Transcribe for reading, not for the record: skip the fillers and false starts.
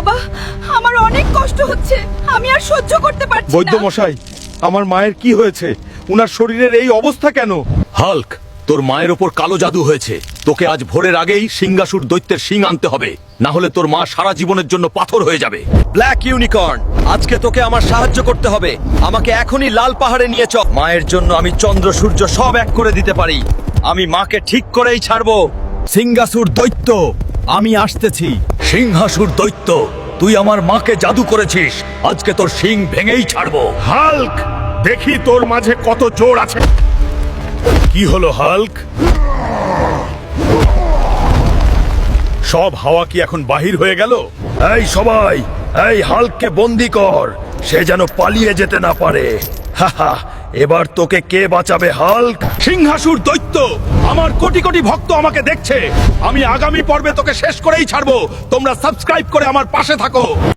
বাবা, আমার অনেক কষ্ট হচ্ছে, আমি আর সহ্য করতে পারছি না। বৈদ্য মশাই, আমার মায়ের কি হয়েছে? উনার শরীরের এই অবস্থা কেন? হাল্ক, তোর মায়ের ওপর কালো জাদু হয়েছে। তোকে আজ ভোরের আগেই সিংহাসুর দৈত্যের শিং আনতে হবে, না হলে তোর মা সারা জীবনের জন্য পাথর হয়ে যাবে। ব্ল্যাক ইউনিকর্ন, আজকে তোকে আমার সাহায্য করতে হবে। আমাকে এখনই লাল পাহাড়ে নিয়ে চল। মায়ের জন্য আমি চন্দ্র সূর্য সব এক করে দিতে পারি। আমি মাকে ঠিক করেই ছাড়বো। সিংহাসুর দৈত্য, আমি আসতেছি। সিংহাসুর দৈত্য, তুই আমার মাকে জাদু করেছিস, আজকে তোর শিং ভেঙেই ছাড়বো। হাল্ক, দেখি তোর মাঝে কত জোর আছে। কি হলো হাল্ক? সব হাওয়া কি এখন বাহির হয়ে গেল? এই সবাই, এই হাল্ককে বন্দি কর, সে যেন পালিয়ে যেতে না পারে। হাহা, এবার তোকে কে বাঁচাবে হাল্ক? সিংহাসুর দৈত্য, আমার কোটি কোটি ভক্ত আমাকে দেখছে। আমি আগামী পর্বে তোকে শেষ করেই ছাড়বো। তোমরা সাবস্ক্রাইব করে আমার পাশে থাকো।